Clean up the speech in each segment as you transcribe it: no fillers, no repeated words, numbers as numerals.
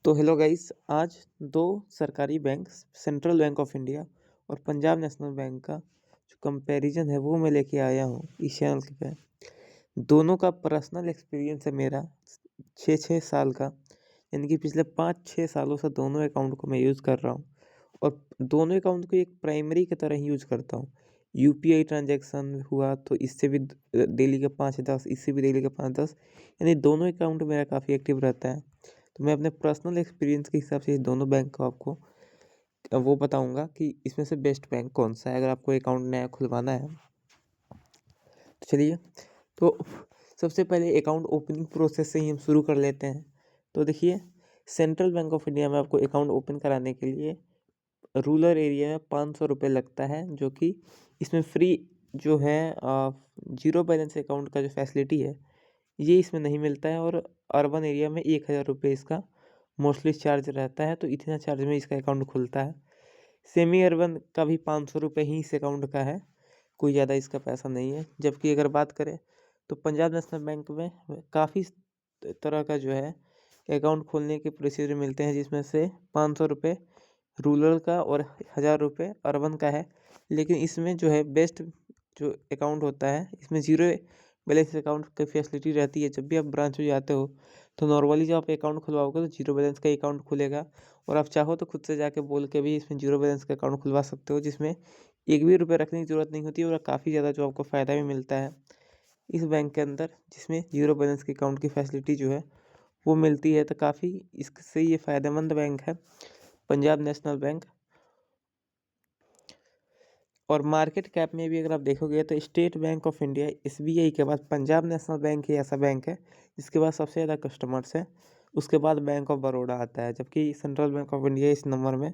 तो hello guys, आज दो सरकारी bank central bank of India और पंजाब नेशनल बैंक का जो कंपैरिजन है वो मैं लेके आया हूँ इस चैनल पे। दोनों का पर्सनल एक्सपीरियंस है मेरा 6 साल का, यानी कि पिछले 5-6 सालों से दोनों अकाउंट को मैं यूज़ कर रहा हूँ और दोनों अकाउंट को एक प्राइमरी की तरह ही यूज़ करता हूँ। यूपीआई ट्रांजैक्शन हुआ तो इससे भी डेली के 5-10, इससे भी डेली के 5-10, यानी दोनों अकाउंट मेरा काफ़ी एक्टिव रहता है। तो मैं अपने पर्सनल एक्सपीरियंस के हिसाब से दोनों बैंक को आपको वो बताऊंगा कि इसमें से बेस्ट बैंक कौन सा है अगर आपको अकाउंट नया खुलवाना है। तो चलिए, तो सबसे पहले अकाउंट ओपनिंग प्रोसेस से ही हम शुरू कर लेते हैं। तो देखिए, सेंट्रल बैंक ऑफ इंडिया में आपको अकाउंट ओपन कराने के लिए रूरल एरिया में 500 रुपये लगता है, जो कि इसमें फ्री जो है जीरो बैलेंस अकाउंट का जो फैसिलिटी है ये इसमें नहीं मिलता है, और अर्बन एरिया में 1000 रुपये इसका मोस्टली चार्ज रहता है। तो इतना चार्ज में इसका अकाउंट खुलता है। सेमी अर्बन का भी 500 रुपये ही इस अकाउंट का है, कोई ज़्यादा इसका पैसा नहीं है। जबकि अगर बात करें तो पंजाब नेशनल बैंक में काफ़ी तरह का जो है अकाउंट खोलने के प्रोसीजर मिलते हैं, जिसमें से 500 रुपये रूरल का और 1000 रुपये अर्बन का है। लेकिन इसमें जो है बेस्ट जो अकाउंट होता है, इसमें ज़ीरो बैलेंस अकाउंट की फैसिलिटी रहती है। जब भी आप ब्रांच में जाते हो तो नॉर्मली जब आप अकाउंट खुलवाओगे तो जीरो बैलेंस का अकाउंट खुलेगा, और आप चाहो तो खुद से जाके बोल के भी इसमें जीरो बैलेंस का अकाउंट खुलवा सकते हो, जिसमें एक भी रुपये रखने की ज़रूरत नहीं होती और काफ़ी ज़्यादा जो आपको फ़ायदा भी मिलता है इस बैंक के अंदर, जिसमें जीरो बैलेंस के अकाउंट की फैसिलिटी जो है वो मिलती है। तो काफ़ी इससे ये फ़ायदेमंद बैंक है पंजाब नेशनल बैंक। और मार्केट कैप में भी अगर आप देखोगे तो state bank of India SBI के बाद पंजाब नेशनल बैंक ही ऐसा बैंक है जिसके पास सबसे ज़्यादा कस्टमर्स हैं। उसके बाद बैंक ऑफ बड़ौदा आता है, जबकि सेंट्रल बैंक ऑफ इंडिया इस नंबर में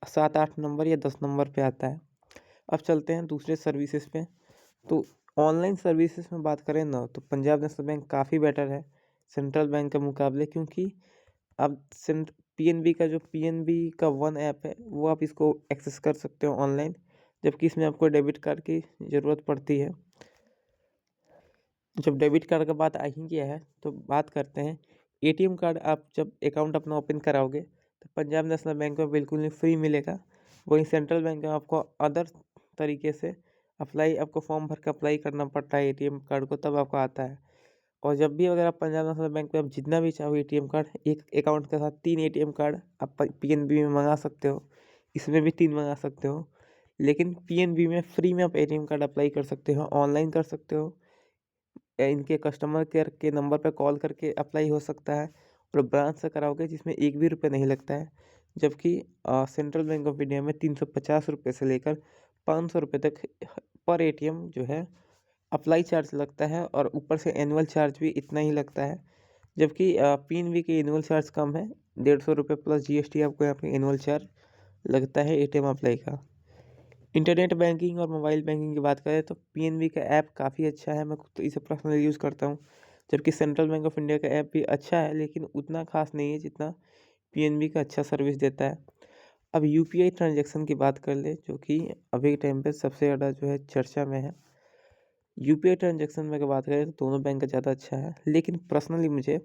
7-8 नंबर या 10 नंबर पे आता है। अब चलते हैं दूसरे सर्विसेज पे। तो ऑनलाइन सर्विसेज में बात करें ना, तो पंजाब नेशनल बैंक काफ़ी बेटर है सेंट्रल बैंक के मुकाबले, क्योंकि अब सेंट पीएनबी का जो पीएनबी का वन ऐप है वो आप इसको एक्सेस कर सकते हो ऑनलाइन, जबकि इसमें आपको डेबिट कार्ड की ज़रूरत पड़ती है। जब डेबिट कार्ड का बात आ ही गया है तो बात करते हैं एटीएम कार्ड। आप जब अकाउंट अपना ओपन कराओगे तो पंजाब नेशनल बैंक में बिल्कुल ही फ्री मिलेगा। वहीं सेंट्रल बैंक में आपको अदर तरीके से आपको फॉर्म भर के अप्लाई करना पड़ता है एटीएम कार्ड को, तब आपको आता है। और जब भी अगर आप पंजाब नेशनल बैंक में आप जितना भी चाहो एटीएम कार्ड, एक अकाउंट के साथ 3 एटीएम कार्ड आप पीएनबी में मंगा सकते हो, इसमें भी 3 मंगा सकते हो। लेकिन पीएनबी में फ्री में आप एटीएम कार्ड अप्लाई कर सकते हो, ऑनलाइन कर सकते हो, या इनके कस्टमर केयर के नंबर पर कॉल करके अप्लाई हो सकता है, और ब्रांच से कराओगे जिसमें एक भी रुपये नहीं लगता है। जबकि सेंट्रल बैंक ऑफ इंडिया में 350 रुपये से लेकर 500 रुपये तक पर एटीएम जो है अप्लाई चार्ज लगता है, और ऊपर से एनुअल चार्ज भी इतना ही लगता है। जबकि पीएनबी के एनुअल चार्ज कम है, 150 रुपये प्लस जीएसटी आपको यहाँ पे एनुअल चार्ज लगता है एटीएम अप्लाई का। इंटरनेट बैंकिंग और मोबाइल बैंकिंग की बात करें तो पीएनबी का ऐप काफ़ी अच्छा है, मैं खुद तो इसे पर्सनली यूज़ करता हूँ। जबकि सेंट्रल बैंक ऑफ इंडिया का ऐप भी अच्छा है, लेकिन उतना खास नहीं है जितना पीएनबी का अच्छा सर्विस देता है। अब यूपीआई ट्रांजैक्शन की बात कर ले, जो कि अभी के टाइम पे सबसे ज़्यादा जो है चर्चा में है। यूपीआई ट्रांजैक्शन में अगर बात करें तो दोनों बैंक का ज़्यादा अच्छा है, लेकिन पर्सनली मुझे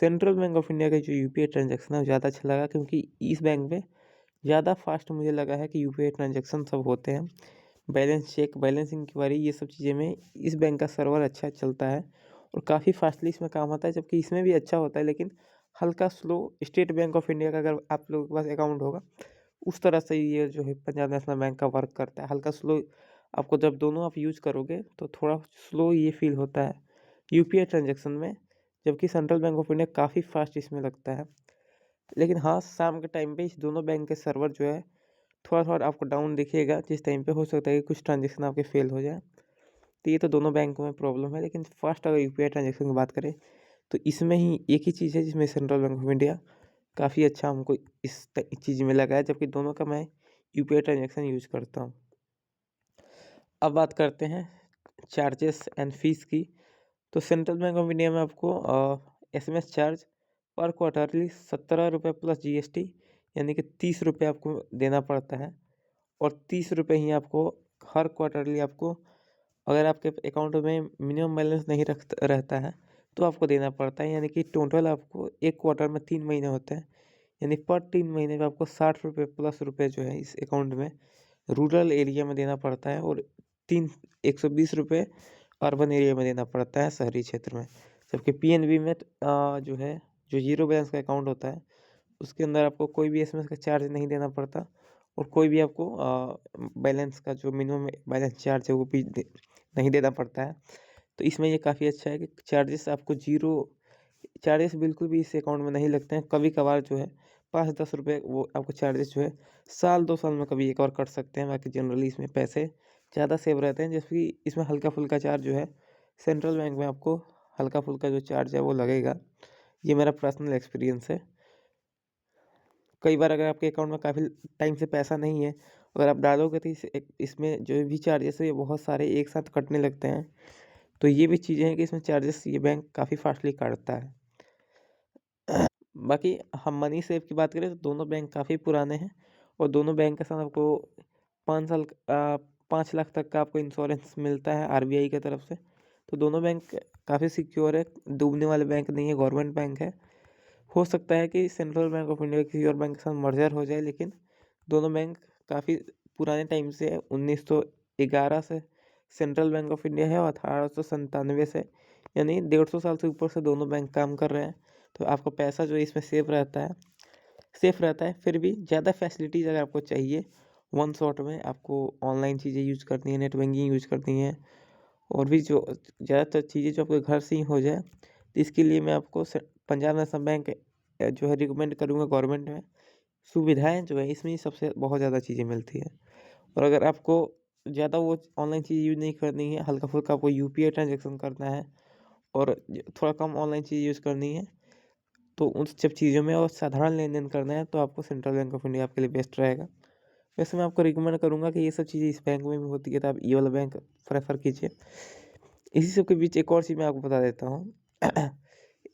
सेंट्रल बैंक ऑफ इंडिया का जो यूपीआई ट्रांजैक्शन है वो ज़्यादा अच्छा लगा, क्योंकि इस बैंक में ज़्यादा फास्ट मुझे लगा है कि यूपीआई ट्रांजैक्शन सब होते हैं। बैलेंस चेक, बैलेंस इंक्वायरी, ये सब चीज़ें में इस बैंक का सर्वर अच्छा चलता है और काफ़ी फास्टली इसमें काम होता है। जबकि इसमें भी अच्छा होता है, लेकिन हल्का slow state bank of India का अगर आप लोगों के पास अकाउंट होगा उस तरह से ये जो है पंजाब नेशनल बैंक का वर्क करता है, हल्का स्लो। आपको जब दोनों आप यूज़ करोगे तो थोड़ा स्लो ये फील होता है यूपीआई ट्रांजैक्शन में, जबकि सेंट्रल बैंक ऑफ इंडिया काफ़ी फास्ट इसमें लगता है। लेकिन हाँ, शाम के टाइम पे इस दोनों बैंक के सर्वर जो है थोड़ा-थोड़ा आपको डाउन दिखेगा, जिस टाइम पे हो सकता है कि कुछ ट्रांज़ैक्शन आपके फ़ेल हो जाए। तो ये तो दोनों बैंकों में प्रॉब्लम है, लेकिन फ़ास्ट अगर यूपीआई ट्रांज़ैक्शन की बात करें तो इसमें ही एक ही चीज़ है जिसमें सेंट्रल बैंक ऑफ इंडिया काफ़ी अच्छा हमको इस चीज़ में लगा है, जबकि दोनों का मैं यूपीआई ट्रांज़ैक्शन यूज़ करता हूँ। अब बात करते हैं चार्जेस एंड फ़ीस की। तो सेंट्रल बैंक ऑफ इंडिया में आपको एसएमएस चार्ज पर क्वार्टरली 17 रुपये प्लस जीएसटी, यानी कि 30 रुपये आपको देना पड़ता है। और 30 रुपये ही आपको हर क्वार्टरली आपको, अगर आपके अकाउंट में मिनिमम बैलेंस नहीं रहता है तो आपको देना पड़ता है, यानी कि टोटल आपको 1 क्वार्टर में 3 महीने होते हैं, यानी पर 3 महीने में आपको 60 रुपये प्लस रुपये जो है इस अकाउंट में रूरल एरिया में देना पड़ता है, और 120 रुपये अर्बन एरिया में देना पड़ता है शहरी क्षेत्र में। जबकि पीएनबी में जो है, जो ज़ीरो बैलेंस का अकाउंट होता है, उसके अंदर आपको कोई भी एसएमएस का चार्ज नहीं देना पड़ता, और कोई भी आपको बैलेंस का जो मिनिमम बैलेंस चार्ज है वो भी नहीं देना पड़ता है। तो इसमें ये काफ़ी अच्छा है कि चार्जेस आपको ज़ीरो चार्जेस बिल्कुल भी इस अकाउंट में नहीं लगते हैं। कभी-कभार जो है 5-10 रुपये वो आपको चार्जेस जो है साल 2 साल में कभी एक बार कट सकते हैं, बाकी जनरली इसमें पैसे ज़्यादा सेव रहते हैं। जैसे कि इसमें हल्का-फुल्का चार्ज जो है सेंट्रल बैंक में आपको हल्का-फुल्का जो चार्ज है वो लगेगा। ये मेरा पर्सनल एक्सपीरियंस है। कई बार अगर आपके अकाउंट में काफ़ी टाइम से पैसा नहीं है, अगर आप डालोगे तो इसमें जो भी चार्जेस है ये बहुत सारे एक साथ कटने लगते हैं। तो ये भी चीज़ें हैं कि इसमें चार्जेस ये बैंक काफ़ी फास्टली काटता है। बाकी हम मनी सेव की बात करें तो दोनों बैंक काफ़ी पुराने हैं, और दोनों बैंक के साथ आपको 5 साल 5 लाख तक का आपको इंश्योरेंस मिलता है आरबीआई की तरफ से। तो दोनों बैंक काफ़ी सिक्योर है, डूबने वाले बैंक नहीं है, गवर्नमेंट बैंक है। हो सकता है कि सेंट्रल बैंक ऑफ इंडिया किसी और बैंक के साथ मर्जर हो जाए, लेकिन दोनों बैंक काफ़ी पुराने टाइम से 1911 से सेंट्रल बैंक ऑफ इंडिया है, और 1897 से, यानी 150 साल से ऊपर से दोनों बैंक काम कर रहे हैं। तो आपका पैसा जो है इसमें सेफ रहता है। फिर भी ज़्यादा फैसिलिटीज़ अगर आपको चाहिए, वन शॉट में आपको ऑनलाइन चीज़ें यूज़ करनी है, नेट बैंकिंग यूज़ करनी है, और भी जो ज़्यादातर चीज़ें जो आपके घर से ही हो जाए, तो इसके लिए मैं आपको पंजाब नेशनल बैंक जो है रिकमेंड करूँगा। गवर्नमेंट में सुविधाएं जो है इसमें सबसे बहुत ज़्यादा चीज़ें मिलती है। और अगर आपको ज़्यादा वो ऑनलाइन चीज़ यूज़ नहीं करनी है, हल्का फुल्का आपको यूपीआई ट्रांजेक्शन करना है, और थोड़ा कम ऑनलाइन चीज़ यूज़ करनी है, तो उन सब चीज़ों में और साधारण लेन देन करना है, तो आपको सेंट्रल बैंक ऑफ इंडिया आपके लिए बेस्ट रहेगा। वैसे मैं आपको रिकमेंड करूँगा कि ये सब चीज़ें इस बैंक में भी होती है, तो आप ये वाला बैंक प्रेफर कीजिए। इसी सब के बीच एक और चीज़ मैं आपको बता देता हूँ।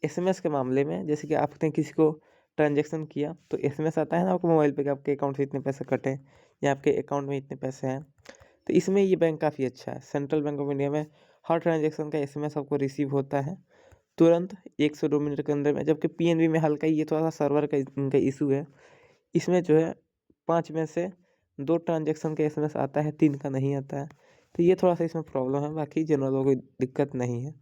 एसएमएस के मामले में, जैसे कि आपने किसी को ट्रांजेक्शन किया तो एसएमएस आता है ना आपको मोबाइल पे कि आपके अकाउंट से इतने पैसे कटे, या आपके अकाउंट में इतने पैसे हैं। तो इसमें ये बैंक काफ़ी अच्छा है। सेंट्रल बैंक ऑफ इंडिया में हर ट्रांजेक्शन का एसएमएस आपको रिसीव होता है तुरंत 1 से 2 मिनट के अंदर में। जबकि पीएनबी में हल्का ये थोड़ा सा सर्वर का इनका इशू है। इसमें जो है 5 में से 2 ट्रांजेक्शन का एसएमएस आता है, 3 का नहीं आता है। तो ये थोड़ा सा इसमें प्रॉब्लम है, बाकी जनरल कोई दिक्कत नहीं है।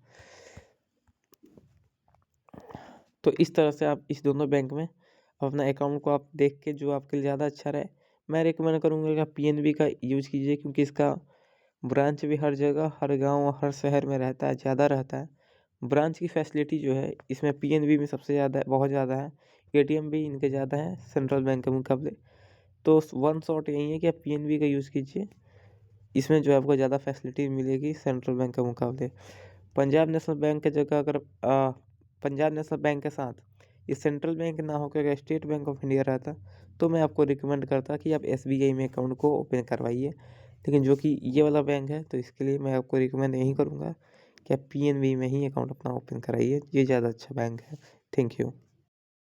तो इस तरह से आप इस दोनों बैंक में अपना अकाउंट को आप देख के जो आपके लिए ज़्यादा अच्छा रहे, मैं रिकमेंड करूँगा कि आप पीएनबी का यूज़ कीजिए, क्योंकि इसका ब्रांच भी हर जगह, हर गांव, हर शहर में रहता है, ज़्यादा रहता है। ब्रांच की फैसिलिटी जो है इसमें पीएनबी में सबसे ज़्यादा, बहुत ज़्यादा है। एटीएम भी इनके ज़्यादा है सेंट्रल बैंक के मुकाबले। तो वन शॉट यही है कि आप पीएनबी का यूज़ कीजिए, इसमें जो है आपको ज़्यादा फैसिलिटी मिलेगी सेंट्रल बैंक के मुकाबले। पंजाब नेशनल बैंक की जगह अगर पंजाब नेशनल बैंक के साथ ये सेंट्रल बैंक ना होकर अगर स्टेट बैंक ऑफ इंडिया रहता, तो मैं आपको रिकमेंड करता कि आप एसबीआई में अकाउंट को ओपन करवाइए। लेकिन जो कि ये वाला बैंक है, तो इसके लिए मैं आपको रिकमेंड यही करूँगा कि आप पीएनबी में ही अकाउंट अपना ओपन कराइए। ये ज़्यादा अच्छा बैंक है। Thank you.